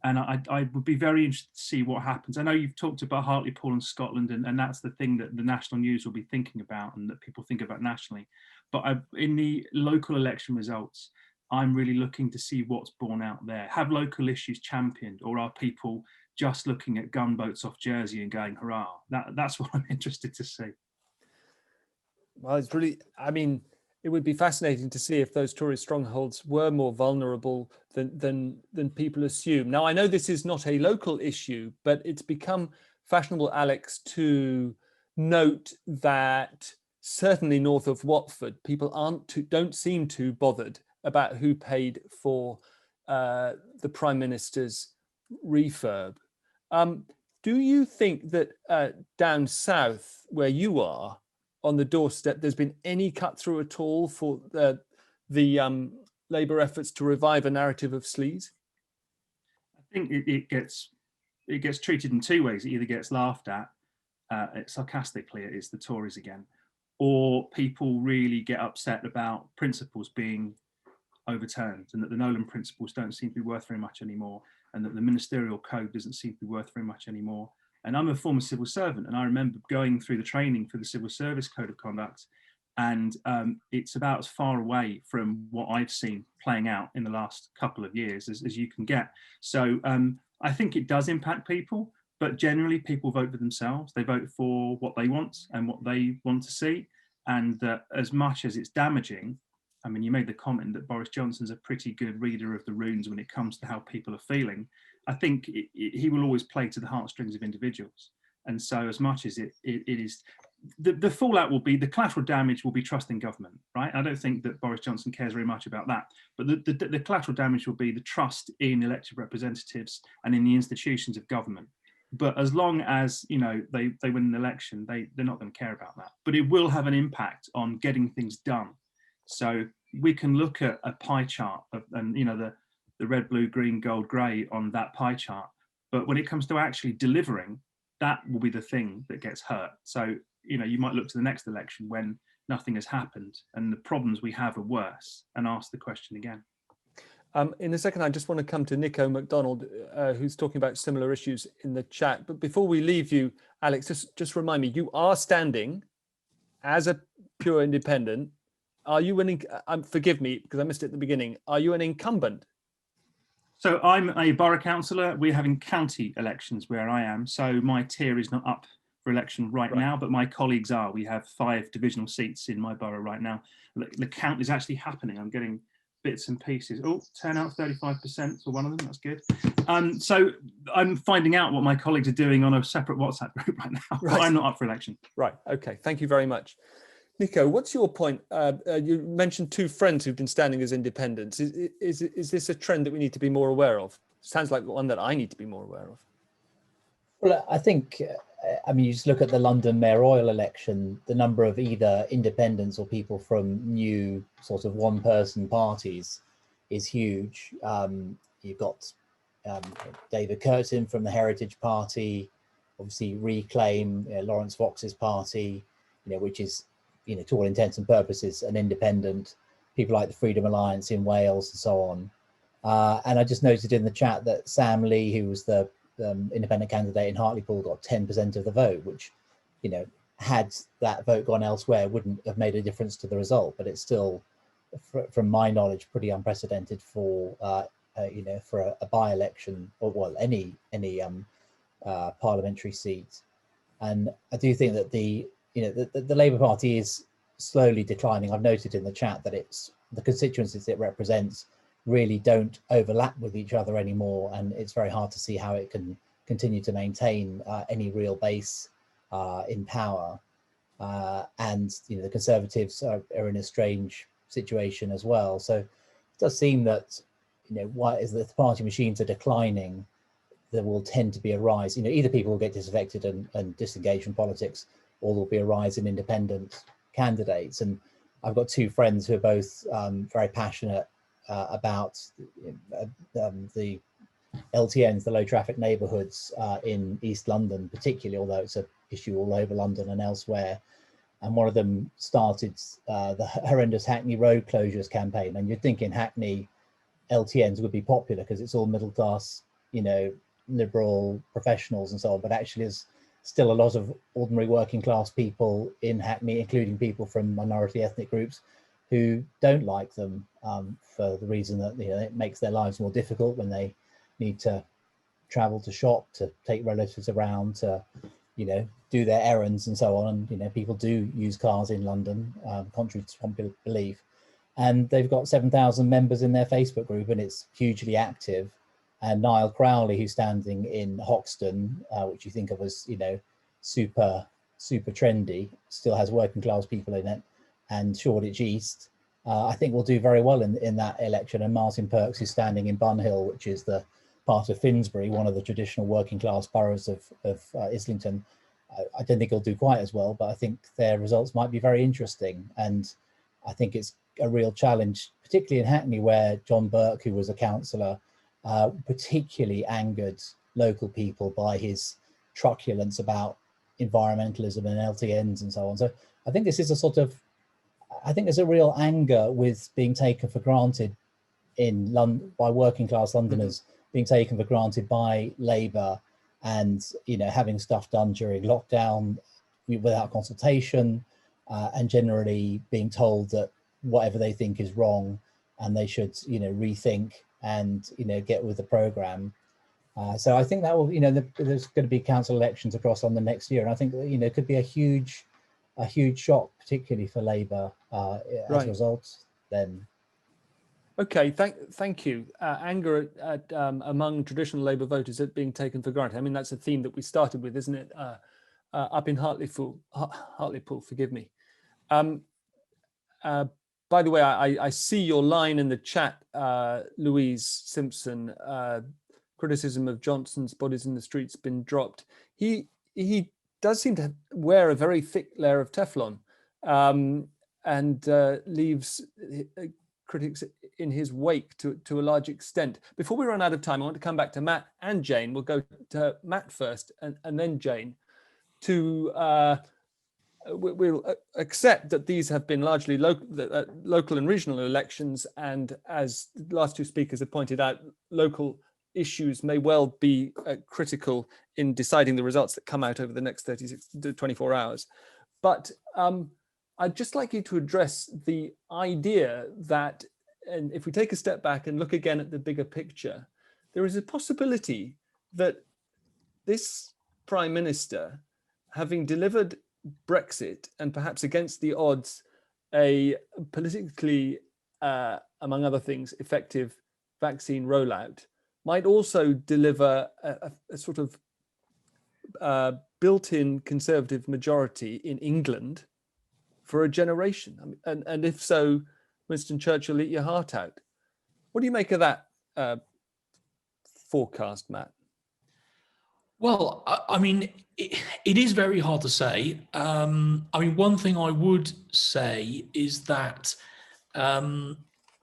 And I would be very interested to see what happens. I know you've talked about Hartlepool and Scotland, and that's the thing that the national news will be thinking about and that people think about nationally. But in the local election results, I'm really looking to see what's borne out there. Have local issues championed, or are people just looking at gunboats off Jersey and going, hurrah? That's what I'm interested to see. Well, it's really, it would be fascinating to see if those Tory strongholds were more vulnerable than people assume. Now, I know this is not a local issue, but it's become fashionable, Alex, to note that certainly north of Watford, people don't seem too bothered about who paid for the Prime Minister's refurb. Do you think that down south, where you are, on the doorstep, there's been any cut through at all for the Labour efforts to revive a narrative of sleaze? I think it gets treated in two ways. It either gets laughed at, sarcastically, it is the Tories again, or people really get upset about principles being overturned and that the Nolan principles don't seem to be worth very much anymore, and that the ministerial code doesn't seem to be worth very much anymore. And I'm a former civil servant, and I remember going through the training for the Civil Service Code of Conduct, and it's about as far away from what I've seen playing out in the last couple of years as you can get. So I think it does impact people, but generally people vote for themselves. They vote for what they want and what they want to see. And as much as it's damaging, you made the comment that Boris Johnson's a pretty good reader of the runes when it comes to how people are feeling. I think he will always play to the heartstrings of individuals. And so as much as it is, the fallout will be, the collateral damage will be trust in government, right? I don't think that Boris Johnson cares very much about that. But the collateral damage will be the trust in elected representatives and in the institutions of government. But as long as they win an election, they're not going to care about that. But it will have an impact on getting things done. So we can look at a pie chart and the red, blue, green, gold, grey on that pie chart. But when it comes to actually delivering, that will be the thing that gets hurt. So, you might look to the next election when nothing has happened and the problems we have are worse, and ask the question again. In a second, I just want to come to Nico MacDonald, who's talking about similar issues in the chat. But before we leave you, Alex, just remind me, you are standing as a pure independent. Are you forgive me because I missed it at the beginning. Are you an incumbent? So I'm a borough councillor. We're having county elections where I am. So my tier is not up for election right now, but my colleagues are. We have 5 divisional seats in my borough right now. The count is actually happening. I'm getting bits and pieces. Oh, turnout 35% for one of them. That's good. So I'm finding out what my colleagues are doing on a separate WhatsApp group right now. Right. But I'm not up for election. Right. Okay. Thank you very much. Nico, what's your point? You mentioned two friends who've been standing as independents. Is this a trend that we need to be more aware of? Sounds like one that I need to be more aware of. Well, I think, I mean, you just look at the London mayoral election, the number of either independents or people from new sort of one-person parties is huge. You've got David Curtin from the Heritage Party, obviously Reclaim, Lawrence Fox's party, which is, to all intents and purposes, an independent, people like the Freedom Alliance in Wales and so on. And I just noted in the chat that Sam Lee, who was the independent candidate in Hartlepool, got 10% of the vote, which, had that vote gone elsewhere, wouldn't have made a difference to the result. But it's still, from my knowledge, pretty unprecedented for, for a by-election, or well, any parliamentary seat. And I do think that the Labour Party is slowly declining. I've noted in the chat that it's the constituencies it represents really don't overlap with each other anymore, and it's very hard to see how it can continue to maintain any real base in power. And the Conservatives are in a strange situation as well. So it does seem that why is that the party machines are declining, there will tend to be a rise. Either people will get disaffected and disengage from politics, or there'll be a rise in independent candidates. And I've got two friends who are both very passionate about the LTNs, the low traffic neighbourhoods in East London, particularly, although it's an issue all over London and elsewhere. And one of them started the horrendous Hackney road closures campaign. And you'd think in Hackney, LTNs would be popular because it's all middle class, liberal professionals and so on. But actually, there's still a lot of ordinary working class people in Hackney, including people from minority ethnic groups, who don't like them for the reason that it makes their lives more difficult when they need to travel to shop, to take relatives around, to do their errands and so on. And people do use cars in London, contrary to popular belief. And they've got 7,000 members in their Facebook group, and it's hugely active. And Niall Crowley, who's standing in Hoxton, which you think of as super trendy, still has working class people in it, and Shoreditch East, I think will do very well in that election. And Martin Perks, who's standing in Bunhill, which is the part of Finsbury, one of the traditional working class boroughs of Islington, I don't think he'll do quite as well, but I think their results might be very interesting. And I think it's a real challenge, particularly in Hackney, where John Burke, who was a councillor, particularly angered local people by his truculence about environmentalism and LTNs and so on. So I think this is I think there's a real anger with being taken for granted in London by working class Londoners, being taken for granted by Labour, and having stuff done during lockdown without consultation, and generally being told that whatever they think is wrong and they should rethink and get with the programme. So I think that will there's going to be council elections across London next year, and I think it could be a huge shock, particularly for Labour as a result then. Okay, thank you. Anger at among traditional Labour voters at being taken for granted. I mean, that's a theme that we started with, isn't it? Up in Hartlepool, forgive me. By the way, I see your line in the chat, Louise Simpson. Criticism of Johnson's bodies in the streets been dropped. He does seem to wear a very thick layer of Teflon, and leaves critics in his wake to a large extent. Before we run out of time, I want to come back to Matt and Jane. We'll go to Matt first and then Jane. We'll accept that these have been largely local and regional elections, and as the last two speakers have pointed out, local issues may well be critical in deciding the results that come out over the next 36 to 24 hours. But I'd just like you to address the idea that, and if we take a step back and look again at the bigger picture, there is a possibility that this Prime Minister, having delivered Brexit and perhaps against the odds a politically among other things, effective vaccine rollout, might also deliver a sort of built-in Conservative majority in England for a generation. And if so, Winston Churchill, eat your heart out. What do you make of that forecast, Matt? Well, I mean, it is very hard to say. I mean, one thing I would say is that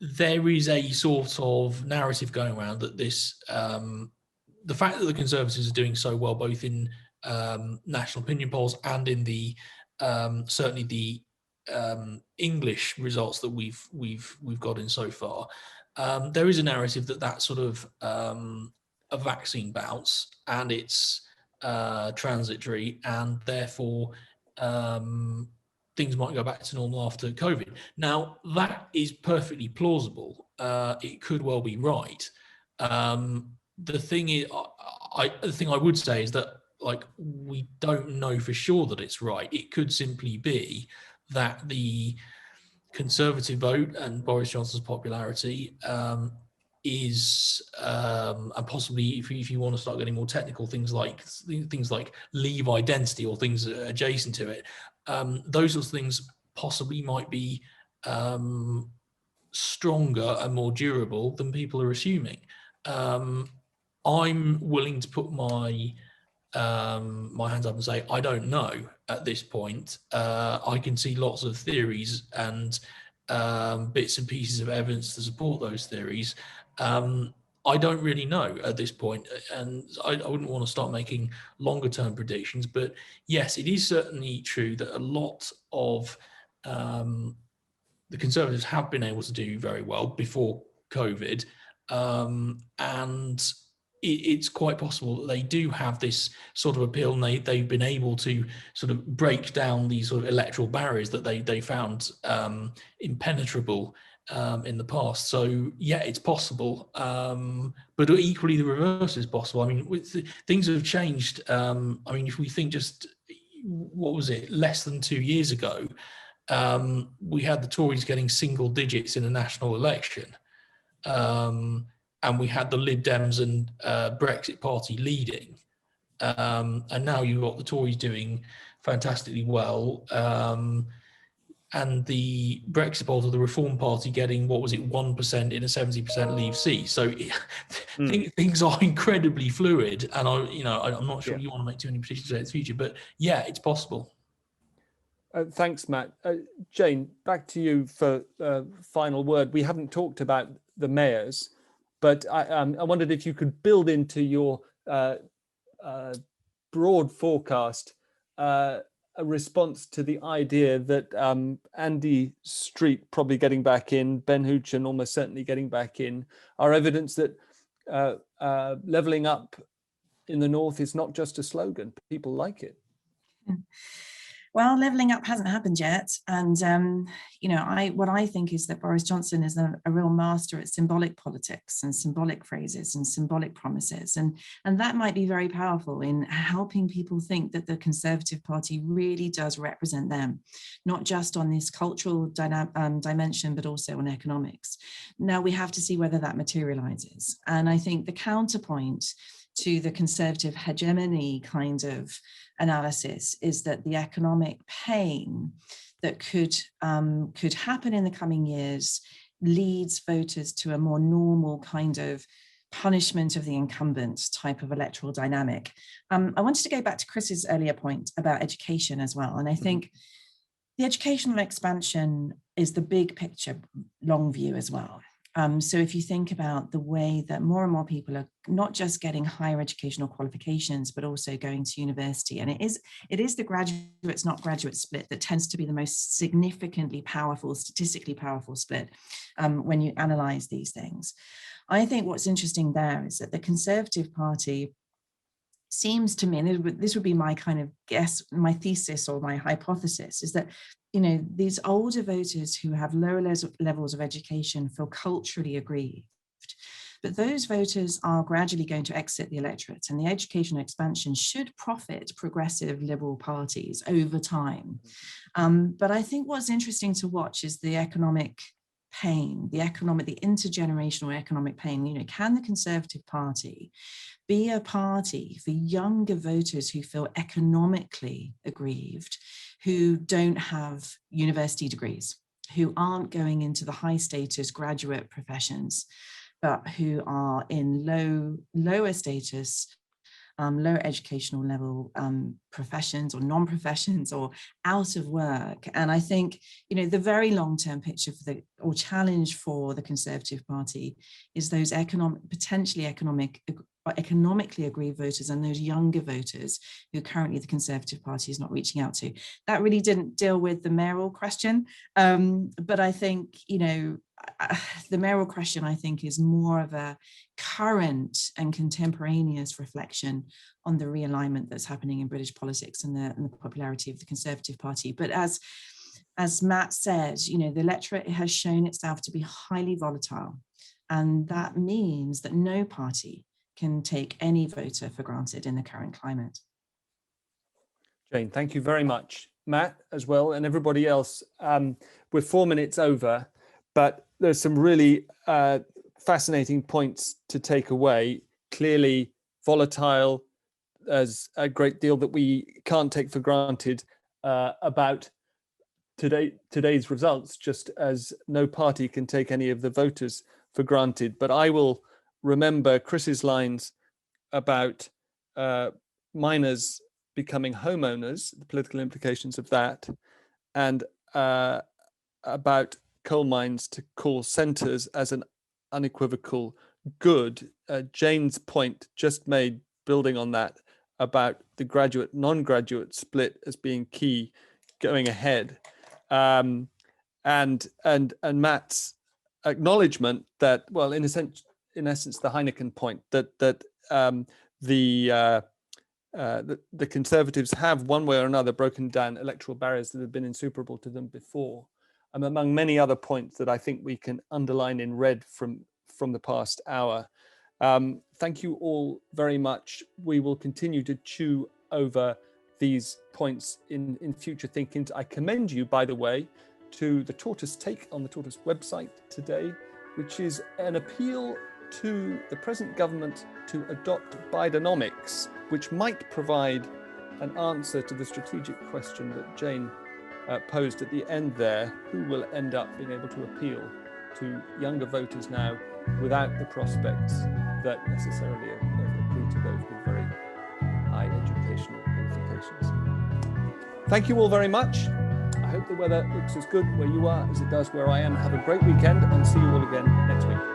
there is a sort of narrative going around that this, the fact that the Conservatives are doing so well, both in national opinion polls and in the certainly the English results that we've got in so far, there is a narrative that sort of a vaccine bounce and it's transitory, and therefore things might go back to normal after COVID. Now, that is perfectly plausible. It could well be right. The thing is, the thing I would say is that, like, we don't know for sure that it's right. It could simply be that the Conservative vote and Boris Johnson's popularity is, and possibly if you want to start getting more technical, things like leave identity or things adjacent to it, those sorts of things possibly might be stronger and more durable than people are assuming. I'm willing to put my hands up and say I don't know at this point. I can see lots of theories and bits and pieces of evidence to support those theories. I don't really know at this point, and I wouldn't want to start making longer term predictions, but yes, it is certainly true that a lot of the Conservatives have been able to do very well before COVID, and it's quite possible that they do have this sort of appeal, and they've been able to sort of break down these sort of electoral barriers that they found impenetrable in the past. So yeah, it's possible, but equally the reverse is possible. I mean, things have changed. I mean, if we think just, what was it, less than 2 years ago, we had the Tories getting single digits in a national election. And we had the Lib Dems and Brexit Party leading. And now you've got the Tories doing fantastically well. And the Brexit Party, the Reform Party, getting, what was it, 1% in a 70% leave seat. So things are incredibly fluid. And I'm not sure you want to make too many predictions about the future, but yeah, it's possible. Thanks, Matt. Jane, back to you for final word. We haven't talked about the mayors, but I wondered if you could build into your broad forecast a response to the idea that Andy Street probably getting back in, Ben Hoochan almost certainly getting back in, are evidence that levelling up in the north is not just a slogan. People like it. Well, levelling up hasn't happened yet. And, what I think is that Boris Johnson is a real master at symbolic politics and symbolic phrases and symbolic promises. And that might be very powerful in helping people think that the Conservative Party really does represent them, not just on this cultural dimension, but also on economics. Now, we have to see whether that materializes. And I think the counterpoint to the Conservative hegemony kind of analysis is that the economic pain that could happen in the coming years leads voters to a more normal kind of punishment of the incumbent type of electoral dynamic. I wanted to go back to Chris's earlier point about education as well. And I think the educational expansion is the big picture, long view as well. So if you think about the way that more and more people are not just getting higher educational qualifications, but also going to university, and it is the graduates, not graduate split that tends to be the most significantly powerful, statistically powerful split when you analyze these things. I think what's interesting there is that the Conservative Party seems to me, and this would be my kind of guess, my thesis or my hypothesis, is that these older voters who have lower levels of education feel culturally aggrieved. But those voters are gradually going to exit the electorate, and the educational expansion should profit progressive liberal parties over time. But I think what's interesting to watch is the economic pain, the intergenerational economic pain. You know, can the Conservative Party be a party for younger voters who feel economically aggrieved, who don't have university degrees, who aren't going into the high status graduate professions, but who are in lower status, lower educational level professions or non-professions or out of work? And I think, you know, the very long-term picture or challenge for the Conservative Party is those potentially economically aggrieved voters and those younger voters who currently the Conservative Party is not reaching out to. That really didn't deal with the mayoral question, but I think, you know, the mayoral question, I think, is more of a current and contemporaneous reflection on the realignment that's happening in British politics and the popularity of the Conservative Party. But as Matt said, you know, the electorate has shown itself to be highly volatile, and that means that no party can take any voter for granted in the current climate. Jane, thank you very much. Matt as well, and everybody else. We're 4 minutes over, but there's some really fascinating points to take away. Clearly volatile, as a great deal that we can't take for granted about today's results, just as no party can take any of the voters for granted. But I will remember Chris's lines about miners becoming homeowners, the political implications of that, and about coal mines to call centres as an unequivocal good. Jane's point just made, building on that, about the graduate non-graduate split as being key going ahead, and Matt's acknowledgement that, well, in essence, the Heineken point that the Conservatives have one way or another broken down electoral barriers that have been insuperable to them before, and among many other points that I think we can underline in red from the past hour. Thank you all very much. We will continue to chew over these points in future thinkings. I commend you, by the way, to the Tortoise take on the Tortoise website today, which is an appeal to the present government to adopt Bidenomics, which might provide an answer to the strategic question that Jane posed at the end there: who will end up being able to appeal to younger voters now without the prospects that necessarily accrue to those with very high educational qualifications. Thank you all very much. I hope the weather looks as good where you are as it does where I am. Have a great weekend and see you all again next week.